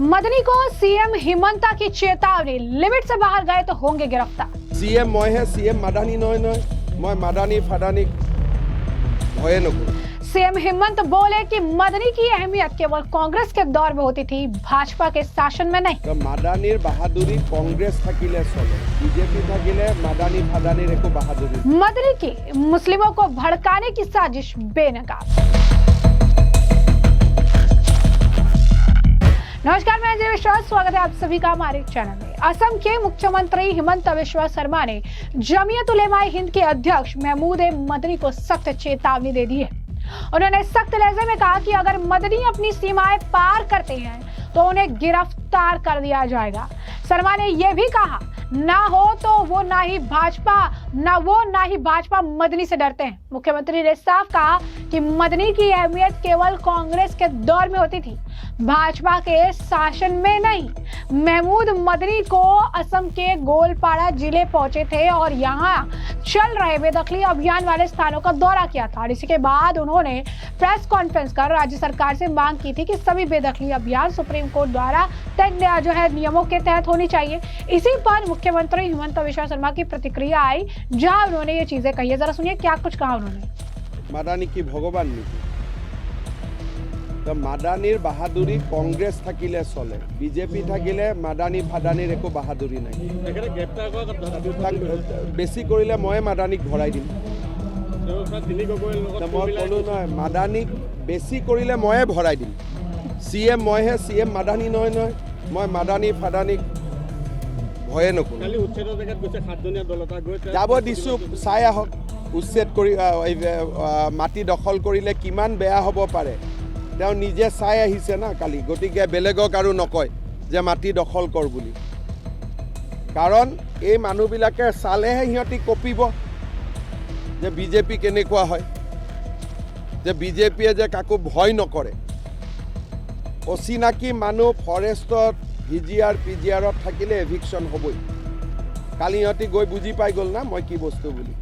मदनी को सीएम हिमंता की चेतावनी, लिमिट से बाहर गए तो होंगे गिरफ्तार। सीएम मैं है, सीएम मादानी नय मैं मादानी फादानी भये नकरो। सीएम हिमंत बोले कि मदनी की अहमियत केवल कांग्रेस के दौर में होती थी, भाजपा के शासन में नहीं। तो मादानीर बहादुरी कांग्रेस थकिले चले, बीजेपी थकिले मादानी फादानीर एको बहादुरी। मदनी की मुस्लिमों को भड़काने की साजिश बेनकाब। नमस्कार, मैं अंजलि विश्वास, स्वागत है आप सभी का हमारे चैनल में। असम के मुख्यमंत्री हिमंत बिस्वा शर्मा ने जमीयत उलेमा हिंद के अध्यक्ष महमूद मदनी को सख्त चेतावनी दे दी है। उन्होंने सख्त लहजे में कहा कि अगर मदनी अपनी सीमाएं पार करते हैं तो उन्हें गिरफ्तार कर दिया जाएगा। शर्मा ने यह भी कहा, ना वो ना ही भाजपा मदनी से डरते हैं। मुख्यमंत्री ने साफ कहा कि मदनी की अहमियत केवल कांग्रेस के दौर में होती थी, भाजपा के शासन में नहीं। महमूद मदनी को असम के गोलपाड़ा जिले पहुंचे थे और यहां चल रहे बेदखली अभियान वाले स्थानों का दौरा किया था और इसी के बाद उन्होंने प्रेस कॉन्फ्रेंस कर राज्य सरकार से मांग की थी कि सभी बेदखली अभियान सुप्रीम कोर्ट द्वारा तय नियमों के तहत होनी चाहिए। इसी पर मुख्यमंत्री हिमंत बिस्वा शर्मा की प्रतिक्रिया आई, जहां उन्होंने ये चीजें कही है। जरा सुनिए क्या कुछ कहा उन्होंने। मादानी की भगवान नीति तो मादानीर बहादुरी कांग्रेस थकिले चले, बीजेपी थकिले मादानी फादानीर एको बहादुरी नहीं। बेसी करिले मैं मादानीक भराई दिम। मैं कलो ना मादानीक बेसी करिले मैं भराई दिम। सीएम मैं है, सीएम मादानी नय मैं मादानी फादानीक भये नकरो। যাব দিছো, চাই আহক উচ্ছেদ কৰি মাটি দখল কৰিলে কিমান বেয়া হ'ব পাৰে তেওঁ নিজে চাই আহিছে না কালি। গতিকে বেলেগক আৰু নকয় যে মাটি দখল কৰ বুলি, কাৰণ এই মানুহবিলাকে চালেহে সিহঁতি কপিব যে বিজেপি কেনেকুৱা হয়, যে বিজেপিয়ে যে কাকো ভয় নকৰে। অচিনাকি মানুহ ফৰেষ্টত ভিজিআৰ পিজিআৰত থাকিলে এভিকশ্যন হ'বই। কালি সিহঁতি গৈ বুজি পাই গ'ল না মই কি বস্তু বুলি।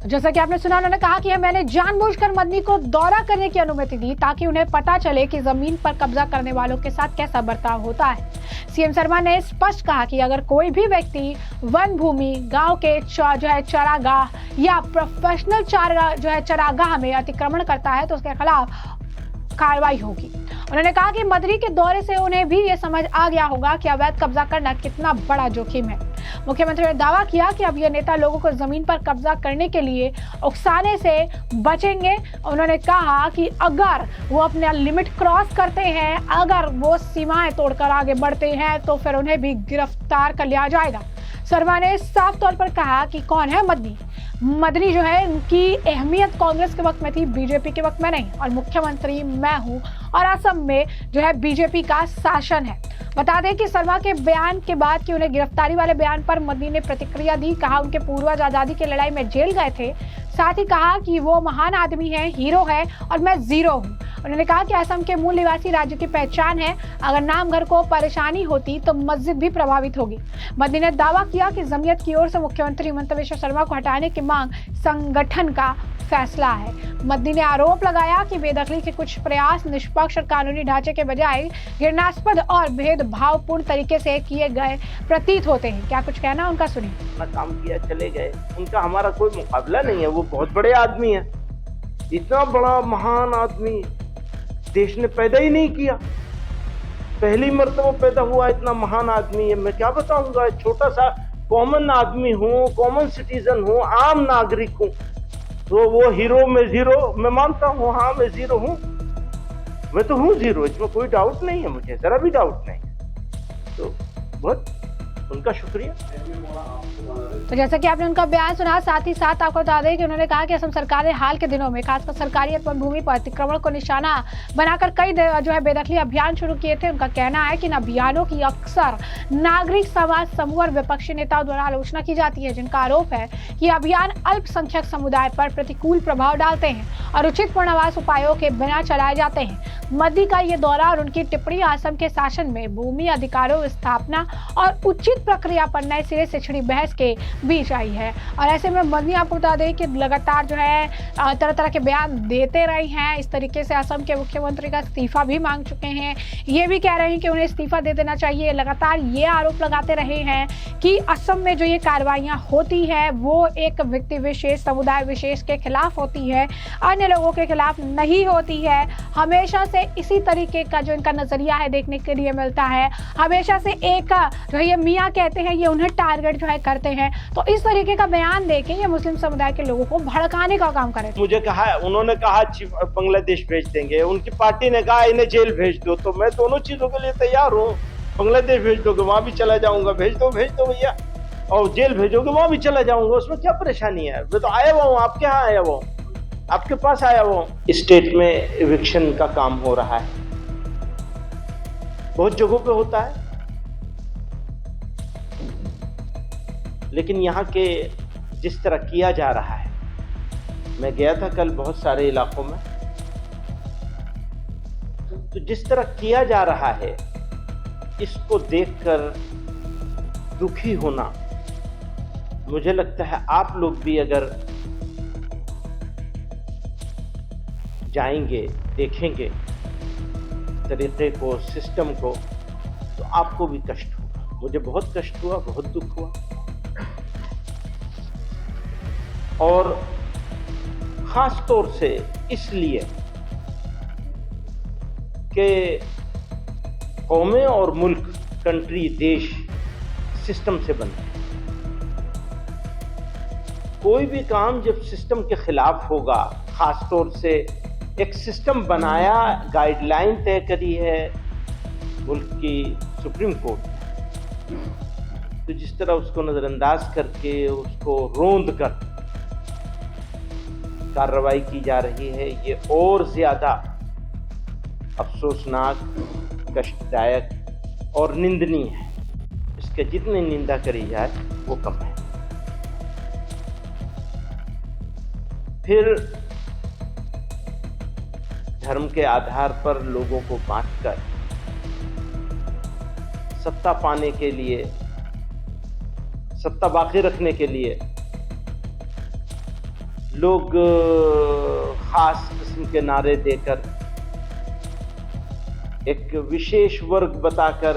जैसा कि आपने सुना, उन्होंने कहा कि मैंने जानबूझकर मदनी को दौरा करने की अनुमति दी ताकि उन्हें पता चले कि जमीन पर कब्जा करने वालों के साथ कैसा बर्ताव होता है। सीएम शर्मा ने स्पष्ट कहा कि अगर कोई भी व्यक्ति वन भूमि, गांव के चरागाह या प्रोफेशनल चरागाह में अतिक्रमण करता है तो उसके खिलाफ कार्रवाई होगी। उन्होंने कहा कि मदनी के दौरे से उन्हें भी ये समझ आ गया होगा कि अवैध कब्जा करना कितना बड़ा जोखिम है। मुख्यमंत्री ने दावा किया कि अब ये नेता लोगों को जमीन पर कब्जा करने के लिए उकसाने से बचेंगे। उन्होंने कहा कि अगर वो अपना लिमिट क्रॉस करते हैं, अगर वो सीमाएं तोड़कर आगे बढ़ते हैं तो फिर उन्हें भी गिरफ्तार कर लिया जाएगा। शर्मा ने साफ तौर पर कहा कि कौन है मदनी। मदनी जो है, उनकी अहमियत कांग्रेस के वक्त में थी, बीजेपी के वक्त में नहीं। और मुख्यमंत्री मैं हूं और असम में जो है बीजेपी का शासन है। बता दें कि शर्मा के बयान के बाद कि उन्हें गिरफ्तारी वाले बयान पर मदनी ने प्रतिक्रिया दी। कहा उनके पूर्वज आजादी की लड़ाई में जेल गए थे, साथ ही कहा कि वो महान आदमी है, हीरो है और मैं जीरो हूँ। उन्होंने कहा कि असम के मूल निवासी राज्य की पहचान है, अगर नामघर को परेशानी होती तो मस्जिद भी प्रभावित होगी। मदनी ने दावा किया कि जमीयत की ओर से मुख्यमंत्री हिमंत बिस्वा शर्मा को हटाने की मांग संगठन का फैसला है। मदनी ने आरोप लगाया कि बेदखली के कुछ प्रयास निष्पक्ष और कानूनी ढांचे के बजाय घृणास्पद और भेदभावपूर्ण तरीके से किए गए प्रतीत होते हैं। क्या कुछ कहना उनका, सुनिए। अपना काम किया, चले गए, उनका हमारा कोई मुकाबला नहीं है। वो बहुत बड़े आदमी है, इतना बड़ा महान आदमी देश ने पैदा ही नहीं किया, पहली मर्तबा पैदा हुआ इतना महान आदमी है। मैं क्या बताऊंगा, छोटा सा कॉमन आदमी हूँ, कॉमन सिटीजन हूँ, आम नागरिक हूँ। तो वो हीरो में जीरो, मैं मानता हूँ, हाँ मैं जीरो हूँ, मैं तो हूँ जीरो, इसमें कोई डाउट नहीं है, मुझे जरा भी डाउट नहीं। तो बहुत उनका शुक्रिया। तो जैसा कि आपने उनका बयान सुना, साथ ही साथ आपको बता दें कि उन्होंने कहा कि असम सरकार ने हाल के दिनों में खासकर सरकारी अर्पण भूमि पर अतिक्रमण को निशाना बनाकर कई जो है बेदखली अभियान शुरू किए थे। उनका कहना है कि इन अभियानों की अक्सर नागरिक समाज समूह और विपक्षी नेताओं द्वारा आलोचना की जाती है, जिनका आरोप है कि अभियान अल्पसंख्यक समुदाय पर प्रतिकूल प्रभाव डालते हैं और उचित पुनर्वास उपायों के बिना चलाए जाते हैं। मदनी का ये दौरा और उनकी टिप्पणी असम के शासन में भूमि अधिकारों स्थापना और उचित प्रक्रिया पर नए सिरे से छिड़ी बहस के बीच आई है। और ऐसे में मदनी आपको बता दें कि लगातार जो है तरह तरह के बयान देते रहे हैं। इस तरीके से असम के मुख्यमंत्री का इस्तीफा भी मांग चुके हैं। ये भी कह रहे हैं कि उन्हें इस्तीफा दे देना चाहिए। लगातार ये आरोप लगाते रहे हैं कि असम में जो ये कार्रवाइयां होती है वो एक व्यक्ति विशेष, समुदाय विशेष के खिलाफ होती है, अन्य लोगों के खिलाफ नहीं होती है। हमेशा से इसी तरीके का जो इनका नजरिया है देखने के लिए मिलता है। हमेशा से एक जो ये मियाँ कहते हैं ये उन्हें टारगेट जो है करते हैं। तो इस तरीके का बयान देके ये मुस्लिम समुदाय के लोगों को भड़काने का काम करे। मुझे कहा, उन्होंने कहा बांग्लादेश भेज देंगे, उनकी पार्टी ने कहा इन्हें जेल भेज दो, तो मैं दोनों चीजों के लिए तैयार हूँ। बांग्लादेश भेज दोगे वहां भी चला जाऊंगा, भेज दो भैया, और जेल भेजोगे वहां भी चला जाऊंगा, उसमें क्या परेशानी है। मैं तो आया हुआ हूँ, आपके यहाँ आया हुआ हूँ, आपके पास आया हुआ हूँ। स्टेट में एविक्शन का काम हो रहा है, बहुत जगहों पे होता है, लेकिन यहाँ के जिस तरह किया जा रहा है, मैं गया था कल बहुत सारे इलाकों में, तो जिस तरह किया जा रहा है इसको देखकर दुखी होना, मुझे लगता है आप लोग भी अगर जाएंगे, देखेंगे तरीके को, सिस्टम को, तो आपको भी कष्ट होगा। मुझे बहुत कष्ट हुआ, बहुत दुख हुआ। और खास तौर से इसलिए कि कौमें और मुल्क, कंट्री, देश सिस्टम से बनते हैं। कोई भी काम जब सिस्टम के खिलाफ होगा, खास तौर से एक सिस्टम बनाया, गाइडलाइन तय करी है मुल्क की सुप्रीम कोर्ट ने, तो जिस तरह उसको नजरअंदाज करके, उसको रोंद कर कार्रवाई की जा रही है, ये और ज्यादा अफसोसनाक, कष्टदायक और निंदनीय है। इसके जितनी निंदा करी जाए वो कम है। फिर धर्म के आधार पर लोगों को बांटकर सत्ता पाने के लिए, सत्ता बाकी रखने के लिए लोग खास किस्म के नारे देकर, एक विशेष वर्ग बताकर,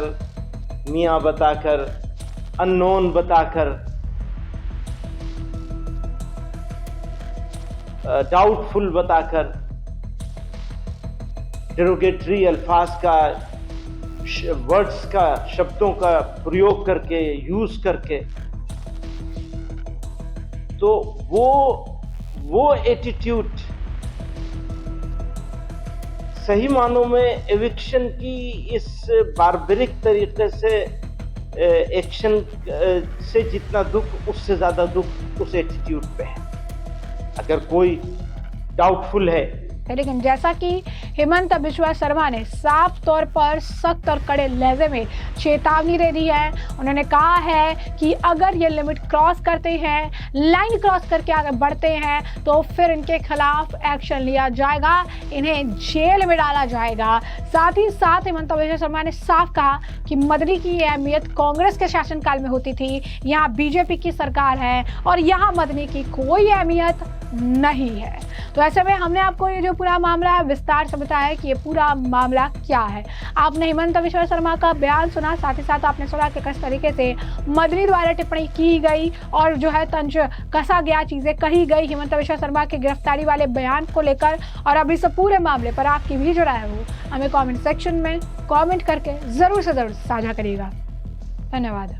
मियां बताकर, अननोन बताकर, डाउटफुल बताकर, डेरोगेटरी अल्फाज का, वर्ड्स का, शब्दों का प्रयोग करके, यूज करके, तो वो एटीट्यूड सही मानों में एविक्शन की इस बारबरिक तरीके से एक्शन से जितना दुख, उससे ज्यादा दुख उस एटीट्यूड पे है। अगर कोई डाउटफुल है, लेकिन जैसा कि हेमंत बिश्वा शर्मा ने साफ तौर पर सख्त और कड़े लहजे में चेतावनी दे दी है। उन्होंने कहा है कि अगर ये लिमिट क्रॉस करते हैं, लाइन क्रॉस करके आगे बढ़ते हैं, तो फिर इनके खिलाफ एक्शन लिया जाएगा, इन्हें जेल में डाला जाएगा। साथ ही साथ हेमंत बिश्वा शर्मा ने साफ कहा कि मदनी की अहमियत कांग्रेस के शासनकाल में होती थी, यहाँ बीजेपी की सरकार है और यहाँ मदनी की कोई अहमियत नहीं है। तो ऐसे में हमने आपको ये जो पूरा मामला है विस्तार से बताया कि ये पूरा मामला क्या है। आपने हेमंत बिश्वा शर्मा का बयान सुना, साथ ही साथ आपने सुना कि किस तरीके से मदनी द्वारा टिप्पणी की गई और जो है तंज कसा गया, चीजें कही गई हेमंत बिश्वा शर्मा की गिरफ्तारी वाले बयान को लेकर। और अब इस पूरे मामले पर आपकी भी जो राय हो हमें कॉमेंट सेक्शन में कॉमेंट करके जरूर से जरूर साझा करिएगा। धन्यवाद।